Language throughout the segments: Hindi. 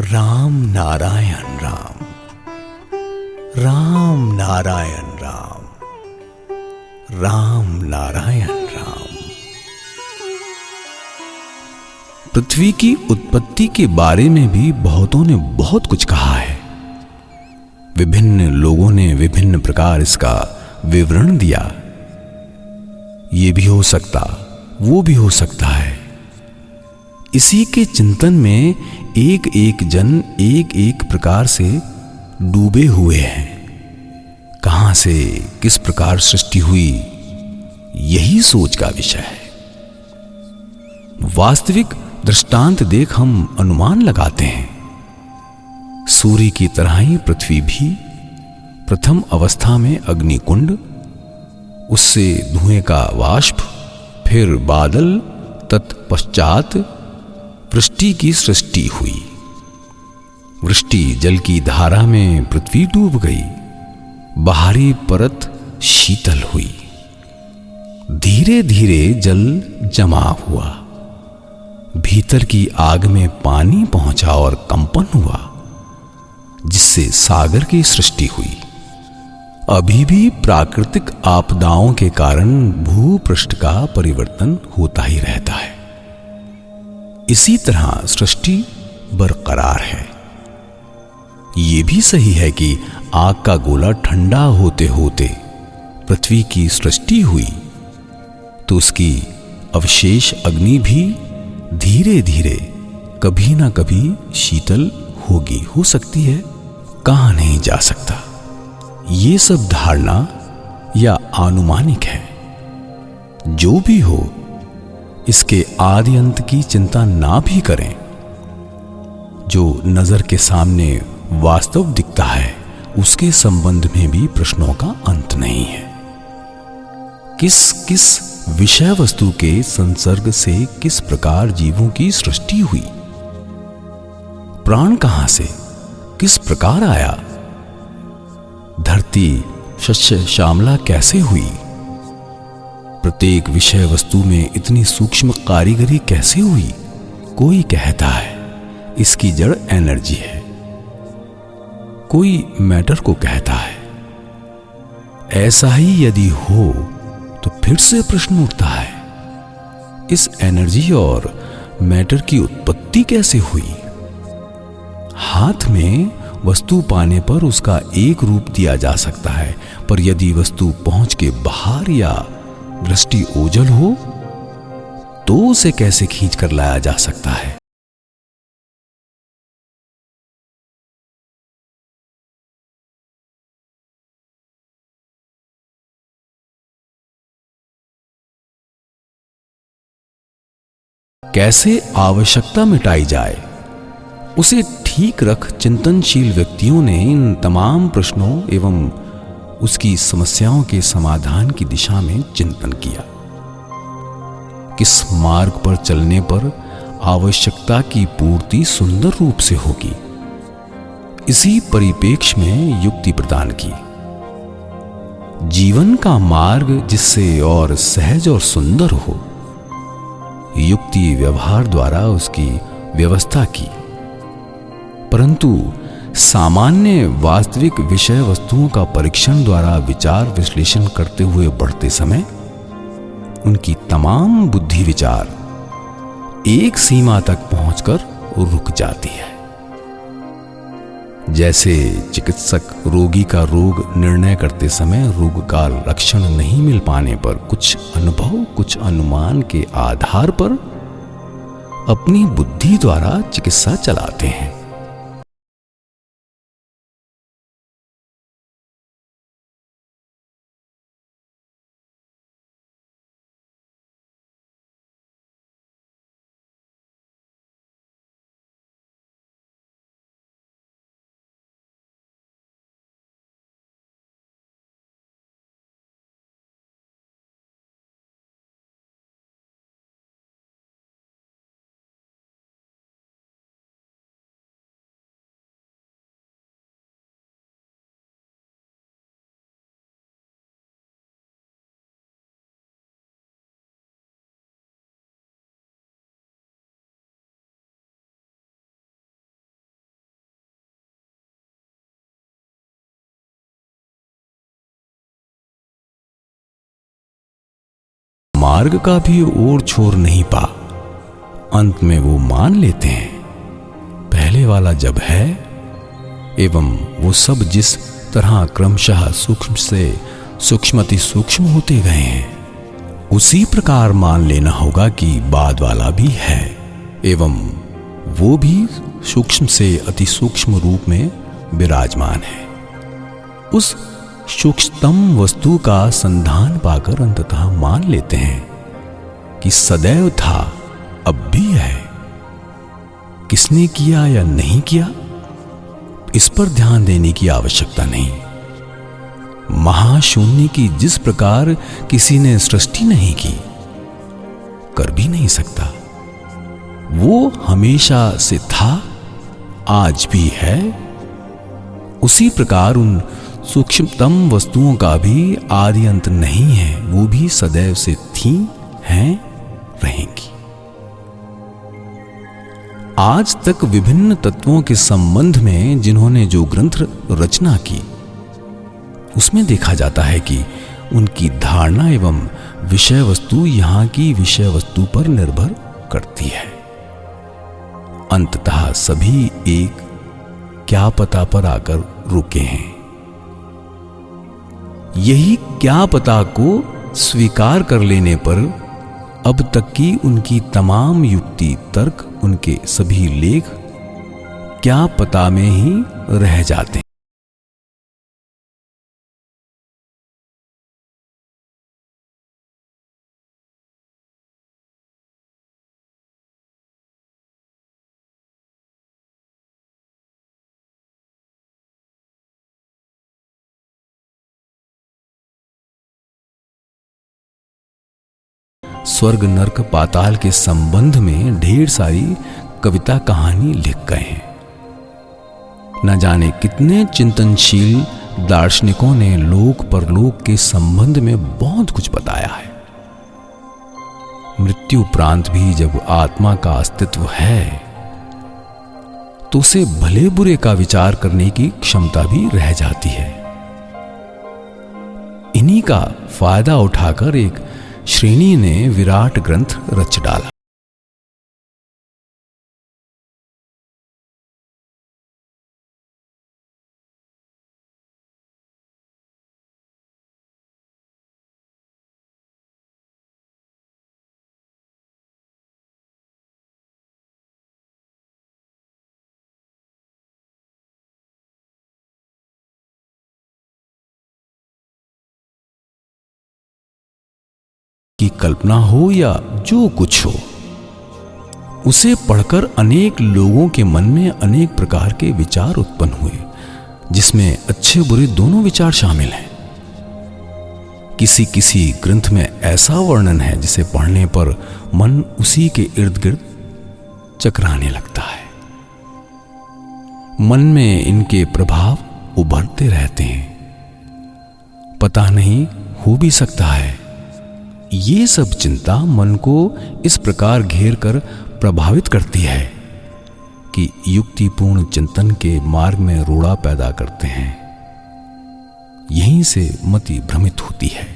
राम नारायण राम, राम नारायण राम, राम नारायण राम। पृथ्वी की उत्पत्ति के बारे में भी बहुतों ने बहुत कुछ कहा है। विभिन्न लोगों ने विभिन्न प्रकार इसका विवरण दिया। ये भी हो सकता, वो भी हो सकता है। इसी के चिंतन में एक एक जन एक एक प्रकार से डूबे हुए हैं। कहां से किस प्रकार सृष्टि हुई, यही सोच का विषय है। वास्तविक दृष्टांत देख हम अनुमान लगाते हैं। सूर्य की तरह ही पृथ्वी भी प्रथम अवस्था में अग्निकुंड, उससे धुएं का वाष्प, फिर बादल, तत्पश्चात वृष्टि की सृष्टि हुई। वृष्टि जल की धारा में पृथ्वी डूब गई। बाहरी परत शीतल हुई। धीरे धीरे जल जमा हुआ। भीतर की आग में पानी पहुंचा और कंपन हुआ, जिससे सागर की सृष्टि हुई। अभी भी प्राकृतिक आपदाओं के कारण भूपृष्ठ का परिवर्तन होता ही रहता है। इसी तरह सृष्टि बरकरार है। यह भी सही है कि आग का गोला ठंडा होते होते पृथ्वी की सृष्टि हुई, तो उसकी अवशेष अग्नि भी धीरे धीरे कभी ना कभी शीतल होगी, हो सकती है, कहा नहीं जा सकता। ये सब धारणा या आनुमानिक है। जो भी हो, इसके आदि अंत की चिंता ना भी करें। जो नजर के सामने वास्तव दिखता है, उसके संबंध में भी प्रश्नों का अंत नहीं है। किस किस विषय वस्तु के संसर्ग से किस प्रकार जीवों की सृष्टि हुई, प्राण कहां से किस प्रकार आया, धरती शस्य श्यामला कैसे हुई, प्रत्येक विषय वस्तु में इतनी सूक्ष्म कारीगरी कैसे हुई। कोई कहता है इसकी जड़ एनर्जी है, कोई मैटर को कहता है। ऐसा ही यदि हो तो फिर से प्रश्न उठता है, इस एनर्जी और मैटर की उत्पत्ति कैसे हुई। हाथ में वस्तु पाने पर उसका एक रूप दिया जा सकता है, पर यदि वस्तु पहुंच के बाहर या दृष्टि ओझल हो तो उसे कैसे खींच कर लाया जा सकता है। कैसे आवश्यकता मिटाई जाए, उसे ठीक रख चिंतनशील व्यक्तियों ने इन तमाम प्रश्नों एवं उसकी समस्याओं के समाधान की दिशा में चिंतन किया। किस मार्ग पर चलने पर आवश्यकता की पूर्ति सुंदर रूप से होगी, इसी परिप्रेक्ष्य में युक्ति प्रदान की। जीवन का मार्ग जिससे और सहज और सुंदर हो, युक्ति व्यवहार द्वारा उसकी व्यवस्था की। परंतु सामान्य वास्तविक विषय वस्तुओं का परीक्षण द्वारा विचार विश्लेषण करते हुए बढ़ते समय उनकी तमाम बुद्धि विचार एक सीमा तक पहुंचकर रुक जाती है। जैसे चिकित्सक रोगी का रोग निर्णय करते समय रोग का लक्षण नहीं मिल पाने पर कुछ अनुभव, कुछ अनुमान के आधार पर अपनी बुद्धि द्वारा चिकित्सा चलाते हैं। मार्ग का भी ओर छोर नहीं पा अंत में वो मान लेते हैं पहले वाला जब है एवं वो सब जिस तरह क्रमशः सूक्ष्म से सूक्ष्मति सूक्ष्म होते गए हैं उसी प्रकार मान लेना होगा कि बाद वाला भी है एवं वो भी सूक्ष्म से अति सूक्ष्म रूप में विराजमान है। उस सूक्ष्मतम वस्तु का संधान पाकर अंततः मान लेते हैं कि सदैव था, अब भी है। किसने किया या नहीं किया, इस पर ध्यान देने की आवश्यकता नहीं। महाशून्य की जिस प्रकार किसी ने सृष्टि नहीं की, कर भी नहीं सकता, वो हमेशा से था, आज भी है। उसी प्रकार उन सूक्ष्मतम वस्तुओं का भी आदि अंत नहीं है, वो भी सदैव से थी, हैं, रहेंगी। आज तक विभिन्न तत्वों के संबंध में जिन्होंने जो ग्रंथ रचना की उसमें देखा जाता है कि उनकी धारणा एवं विषय वस्तु यहां की विषय वस्तु पर निर्भर करती है। अंततः सभी एक क्या पता पर आकर रुके हैं। यही क्या पता को स्वीकार कर लेने पर अब तक की उनकी तमाम युक्ति तर्क, उनके सभी लेख क्या पता में ही रह जाते हैं। स्वर्ग नरक पाताल के संबंध में ढेर सारी कविता कहानी लिख गए हैं। न जाने कितने चिंतनशील दार्शनिकों ने लोक परलोक के संबंध में बहुत कुछ बताया है। मृत्यु उपरांत भी जब आत्मा का अस्तित्व है तो उसे भले बुरे का विचार करने की क्षमता भी रह जाती है। इन्हीं का फायदा उठाकर एक श्रेणी ने विराट ग्रंथ रच डाला। की कल्पना हो या जो कुछ हो, उसे पढ़कर अनेक लोगों के मन में अनेक प्रकार के विचार उत्पन्न हुए, जिसमें अच्छे बुरे दोनों विचार शामिल हैं। किसी किसी ग्रंथ में ऐसा वर्णन है जिसे पढ़ने पर मन उसी के इर्द गिर्द चकराने लगता है। मन में इनके प्रभाव उभरते रहते हैं। पता नहीं, हो भी सकता है ये सब चिंता मन को इस प्रकार घेर कर प्रभावित करती है कि युक्तिपूर्ण चिंतन के मार्ग में रोड़ा पैदा करते हैं। यहीं से मति भ्रमित होती है,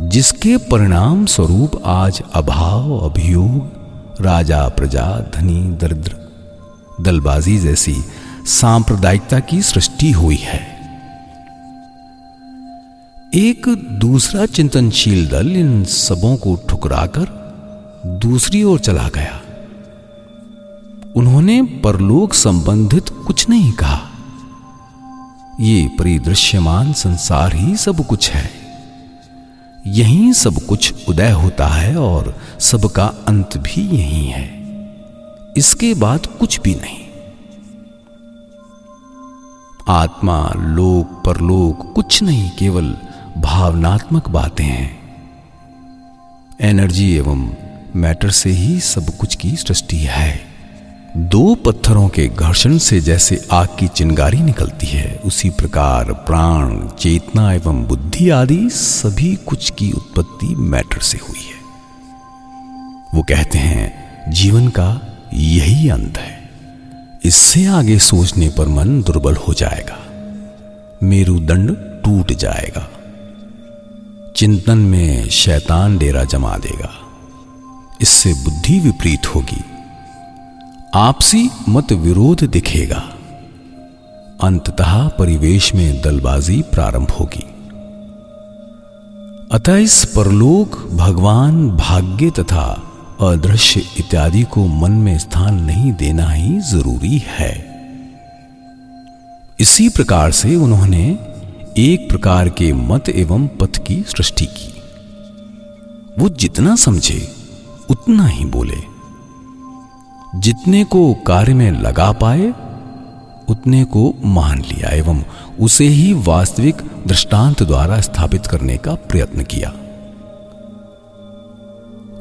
जिसके परिणाम स्वरूप आज अभाव, अभियोग, राजा प्रजा, धनी दरिद्र, दलबाजी जैसी सांप्रदायिकता की सृष्टि हुई है। एक दूसरा चिंतनशील दल इन सबों को ठुकराकर दूसरी ओर चला गया। उन्होंने परलोक संबंधित कुछ नहीं कहा। ये परिदृश्यमान संसार ही सब कुछ है। यहीं सब कुछ उदय होता है और सबका अंत भी यही है। इसके बाद कुछ भी नहीं। आत्मा, लोक, परलोक कुछ नहीं, केवल भावनात्मक बातें हैं। एनर्जी एवं मैटर से ही सब कुछ की सृष्टि है। दो पत्थरों के घर्षण से जैसे आग की चिंगारी निकलती है, उसी प्रकार प्राण, चेतना एवं बुद्धि आदि सभी कुछ की उत्पत्ति मैटर से हुई है। वो कहते हैं जीवन का यही अंत है। इससे आगे सोचने पर मन दुर्बल हो जाएगा, मेरुदंड टूट जाएगा, चिंतन में शैतान डेरा जमा देगा। इससे बुद्धि विपरीत होगी, आपसी मत विरोध दिखेगा, अंततः परिवेश में दलबाजी प्रारंभ होगी। अतः इस परलोक, भगवान, भाग्य तथा अदृश्य इत्यादि को मन में स्थान नहीं देना ही जरूरी है। इसी प्रकार से उन्होंने एक प्रकार के मत एवं पथ की सृष्टि की। वो जितना समझे उतना ही बोले, जितने को कार्य में लगा पाए उतने को मान लिया एवं उसे ही वास्तविक दृष्टांत द्वारा स्थापित करने का प्रयत्न किया।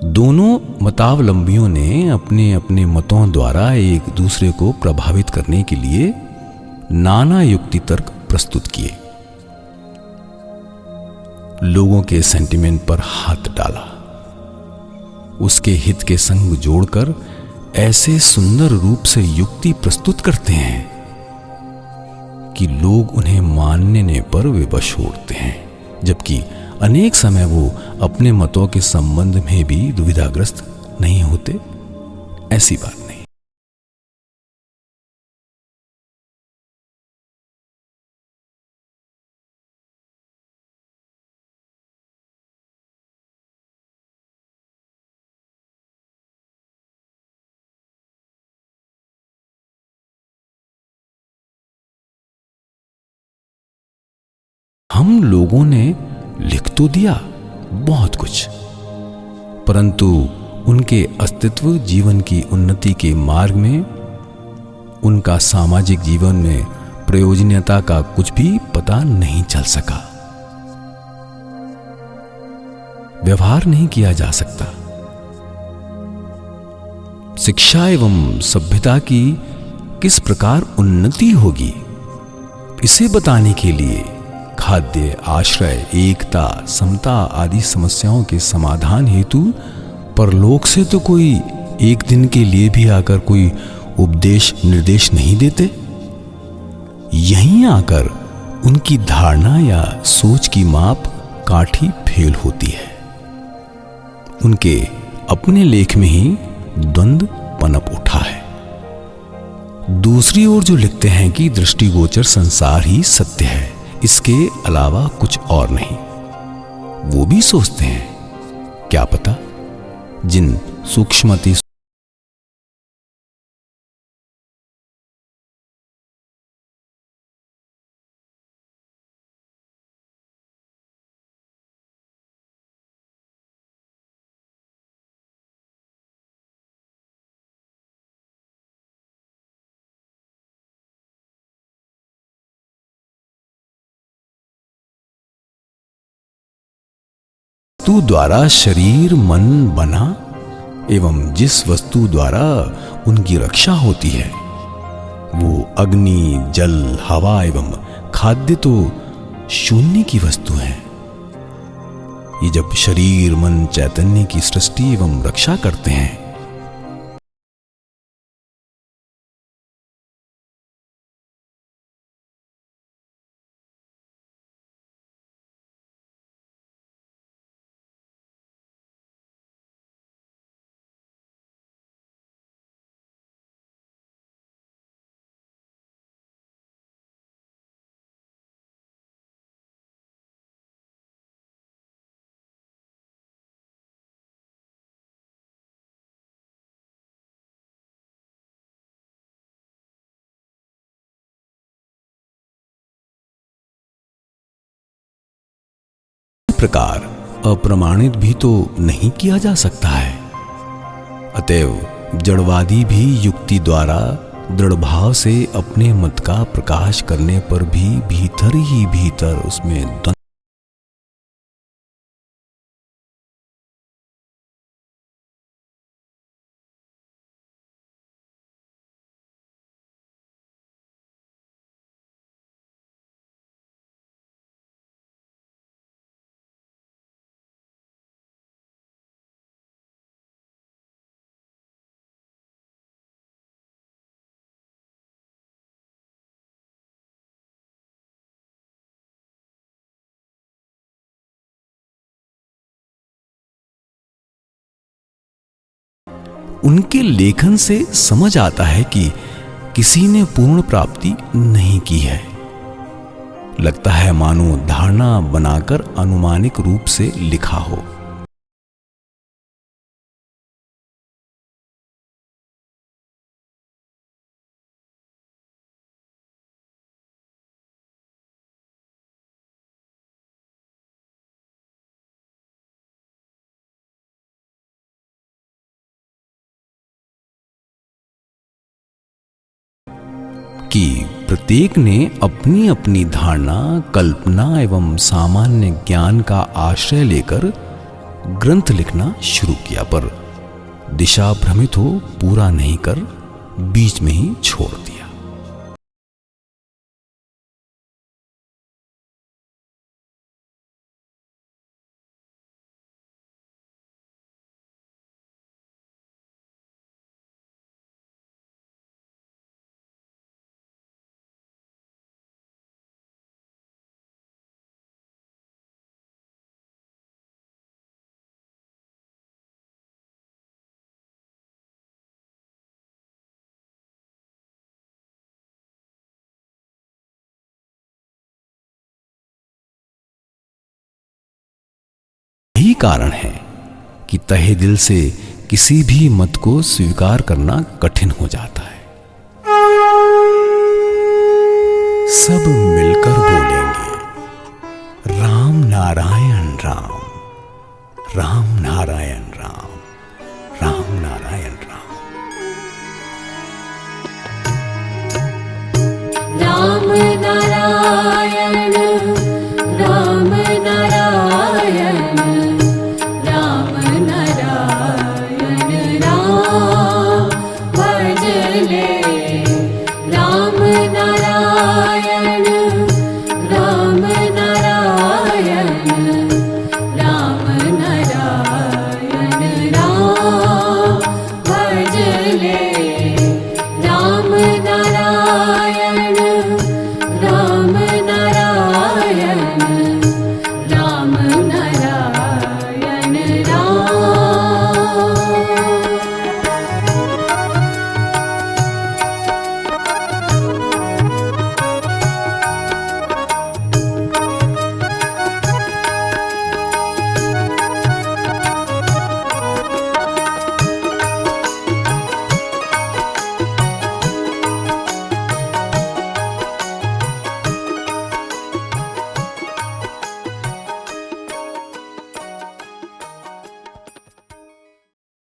दोनों मतावलंबियों ने अपने अपने मतों द्वारा एक दूसरे को प्रभावित करने के लिए नाना युक्ति तर्क प्रस्तुत किए। लोगों के सेंटिमेंट पर हाथ डाला, उसके हित के संग जोड़कर ऐसे सुंदर रूप से युक्ति प्रस्तुत करते हैं कि लोग उन्हें मानने पर विवश होते हैं, जबकि अनेक समय वो अपने मतों के संबंध में भी दुविधाग्रस्त नहीं होते। ऐसी बात नहीं। हम लोगों ने लिख तो दिया बहुत कुछ, परंतु उनके अस्तित्व, जीवन की उन्नति के मार्ग में, उनका सामाजिक जीवन में प्रयोजनीयता का कुछ भी पता नहीं चल सका। व्यवहार नहीं किया जा सकता। शिक्षा एवं सभ्यता की किस प्रकार उन्नति होगी, इसे बताने के लिए खाद्य, आश्रय, एकता, समता आदि समस्याओं के समाधान हेतु परलोक से तो कोई एक दिन के लिए भी आकर कोई उपदेश निर्देश नहीं देते। यहीं आकर उनकी धारणा या सोच की माप काठी फेल होती है। उनके अपने लेख में ही द्वंद्व पनप उठा है। दूसरी ओर जो लिखते हैं कि दृष्टिगोचर संसार ही सत्य है, इसके अलावा कुछ और नहीं, वो भी सोचते हैं क्या पता जिन सूक्ष्मति वस्तु द्वारा शरीर मन बना एवं जिस वस्तु द्वारा उनकी रक्षा होती है वो अग्नि, जल, हवा एवं खाद्य तो शून्य की वस्तु है। ये जब शरीर मन चैतन्य की सृष्टि एवं रक्षा करते हैं प्रकार अप्रमाणित भी तो नहीं किया जा सकता है। अतएव जड़वादी भी युक्ति द्वारा दृढ़ भाव से अपने मत का प्रकाश करने पर भी भीतर ही भीतर उसमें द्वंद्व उनके लेखन से समझ आता है कि किसी ने पूर्ण प्राप्ति नहीं की है। लगता है मानो धारणा बनाकर अनुमानिक रूप से लिखा हो। कि प्रत्येक ने अपनी अपनी धारणा, कल्पना एवं सामान्य ज्ञान का आश्रय लेकर ग्रंथ लिखना शुरू किया, पर दिशा भ्रमित हो पूरा नहीं कर बीच में ही छोड़ दिया। यही कारण है कि तहे दिल से किसी भी मत को स्वीकार करना कठिन हो जाता है। सब मिलकर बोलेंगे राम नारायण राम, राम नारायण राम, राम नारायण राम। राम नारायण